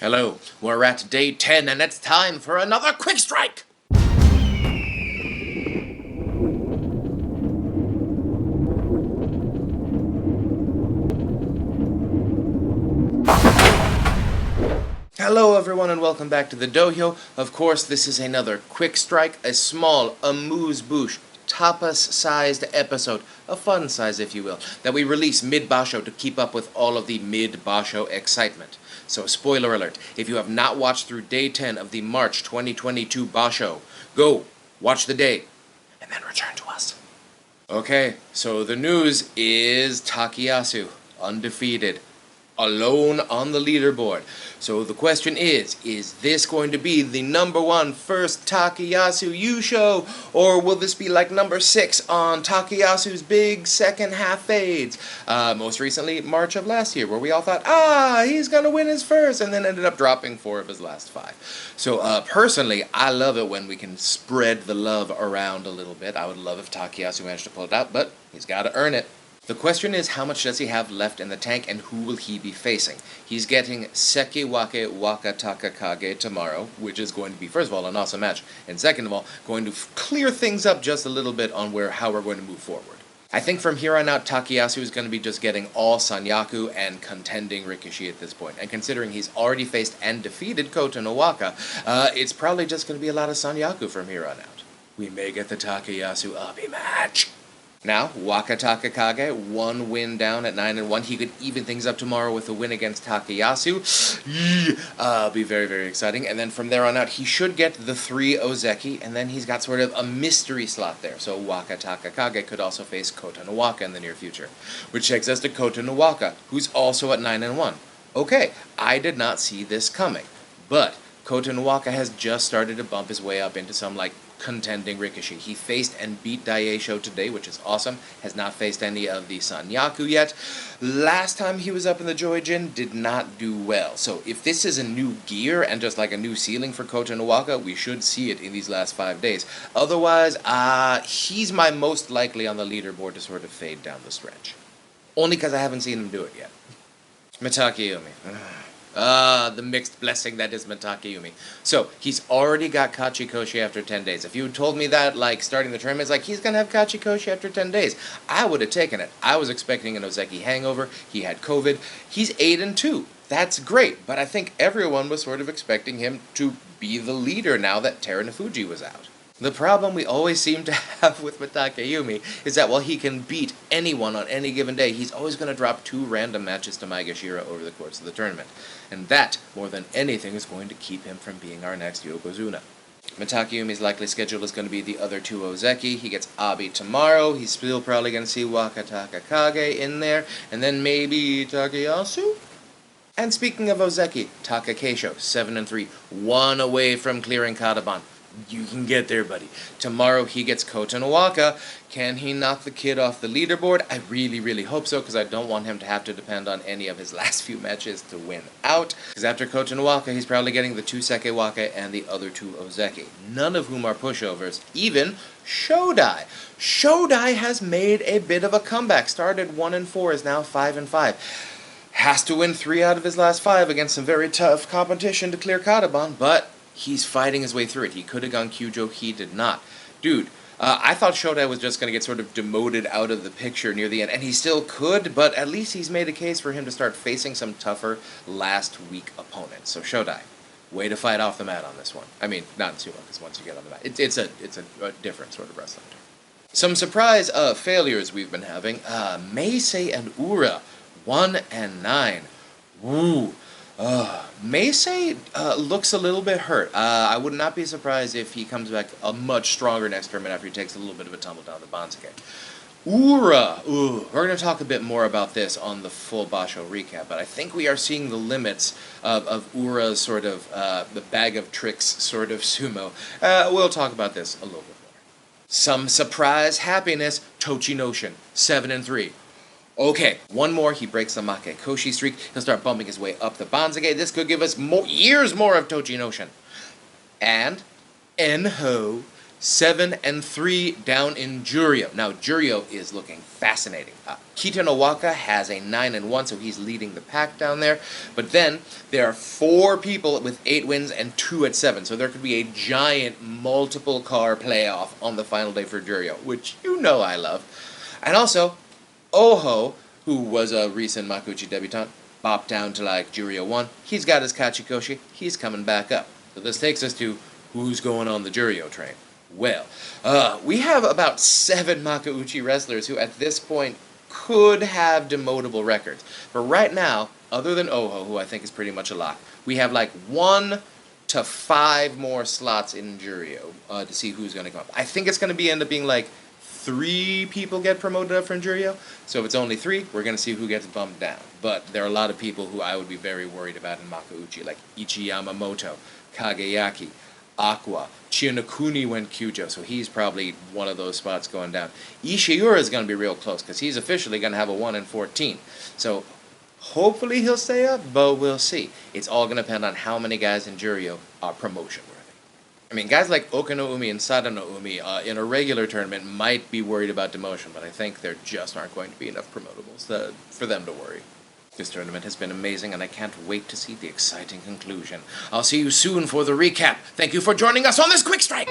Hello, we're at day 10 and it's time for another quick strike! Hello everyone and welcome back to the Dohyo. Of course, this is another quick strike, a small amuse-bouche, tapas-sized episode, a fun size if you will, that we release mid-Basho to keep up with all of the mid-Basho excitement. So spoiler alert, if you have not watched through day 10 of the March 2022 Basho, go, watch the day, and then return to us. Okay, so the news is Takayasu, undefeated, alone on the leaderboard. So the question is this going to be the number one first Takayasu Yusho, or will this be like number 6 on Takayasu's big second half fades? Most recently, March of last year, where we all thought, he's gonna win his first, and then ended up dropping 4 of his last 5. So personally, I love it when we can spread the love around a little bit. I would love if Takayasu managed to pull it out, but he's gotta earn it. The question is, how much does he have left in the tank, and who will he be facing? He's getting Sekiwake Wakatakakage tomorrow, which is going to be, first of all, an awesome match, and second of all, going to clear things up just a little bit on how we're going to move forward. I think from here on out, Takayasu is going to be just getting all Sanyaku and contending Rikishi at this point. And considering he's already faced and defeated Kota Nowaka, it's probably just going to be a lot of Sanyaku from here on out. We may get the Takayasu Abi match. Now, Wakatakakage, 1 win down at 9-1. He could even things up tomorrow with a win against Takayasu. Be very, very exciting. And then from there on out, he should get the 3 Ozeki, and then he's got sort of a mystery slot there. So Wakatakakage could also face Kota Nowaka in the near future. Which takes us to Kota Nowaka, who's also at 9-1. Okay, I did not see this coming. But Kota Nowaka has just started to bump his way up into some, contending Rikishi. He faced and beat Daisho today, which is awesome. Has not faced any of the Sanyaku yet. Last time he was up in the Joijin, did not do well. So if this is a new gear and just like a new ceiling for Kota Nowaka, we should see it in these last 5 days. Otherwise, he's my most likely on the leaderboard to sort of fade down the stretch. Only because I haven't seen him do it yet. Mitakeumi. The mixed blessing that is Mitakeumi. So, he's already got Kachikoshi after 10 days. If you had told me that, starting the tournament, it's he's gonna have Kachikoshi after 10 days, I would have taken it. I was expecting an Ozeki hangover. He had COVID. He's 8-2. That's great, but I think everyone was sort of expecting him to be the leader now that Terunofuji was out. The problem we always seem to have with Mitakeumi is that while he can beat anyone on any given day, he's always going to drop 2 random matches to Maegashira over the course of the tournament. And that, more than anything, is going to keep him from being our next Yokozuna. Mitakeumi's likely schedule is going to be the other 2 Ozeki. He gets Abi tomorrow. He's still probably going to see Wakatakakage in there. And then maybe Takayasu? And speaking of Ozeki, Takakeisho, 7-3, 1 away from clearing Kataban. You can get there, buddy. Tomorrow he gets Kota Nowaka. Can he knock the kid off the leaderboard? I really, really hope so, because I don't want him to have to depend on any of his last few matches to win out. Because after Kota Nowaka, he's probably getting the 2 Sekewake and the other 2 Ozeki, none of whom are pushovers, even Shodai. Shodai has made a bit of a comeback. Started 1-4, is now 5-5. Has to win 3 out of his last 5 against some very tough competition to clear Kataban, but he's fighting his way through it. He could have gone Kyujo, he did not. Dude, I thought Shodai was just going to get sort of demoted out of the picture near the end, and he still could, but at least he's made a case for him to start facing some tougher last week opponents. So Shodai, way to fight off the mat on this one. I mean, not in sumo, because once you get on the mat, it's a different sort of wrestling term. Some surprise failures we've been having. Meisei and Ura, 1-9. Woo. Meisei looks a little bit hurt. I would not be surprised if he comes back a much stronger next tournament after he takes a little bit of a tumble down the Bansuke. Ura! We're going to talk a bit more about this on the full Basho recap, but I think we are seeing the limits of Ura's sort of, the bag of tricks sort of sumo. We'll talk about this a little bit more. Some surprise happiness, Tochinoshin, 7-3. Okay, 1 more, he breaks the Makekoshi streak, he'll start bumping his way up the Bansuke. This could give us years more of Tochinoshin. And Enho, 7-3 down in Juryo. Now, Juryo is looking fascinating. Kitanowaka has a 9-1, so he's leading the pack down there. But then, there are 4 people with 8 wins and 2 at 7. So there could be a giant multiple-car playoff on the final day for Juryo, which you know I love. And also, Oho, who was a recent Makuuchi debutant, bopped down to like Juryo 1. He's got his Kachikoshi. He's coming back up. So this takes us to who's going on the Juryo train. Well, we have about 7 Makuuchi wrestlers who at this point could have demotable records. But right now, other than Oho, who I think is pretty much a lock, we have like 1 to 5 more slots in Juryo to see who's going to come up. I think it's going to end up being like 3 people get promoted up from Juryo. So if it's only 3, we're going to see who gets bumped down. But there are a lot of people who I would be very worried about in Makuuchi, like Ichi Yamamoto, Kageyaki, Aqua. Chionokuni went Kyujo, so he's probably one of those spots going down. Ishiura is going to be real close, because he's officially going to have a 1-14. So hopefully he'll stay up, but we'll see. It's all going to depend on how many guys in Juryo are promotion-worthy. I mean, guys like Okanoumi and Sadanoumi in a regular tournament might be worried about demotion, but I think there just aren't going to be enough promotables for them to worry. This tournament has been amazing, and I can't wait to see the exciting conclusion. I'll see you soon for the recap. Thank you for joining us on this quick strike!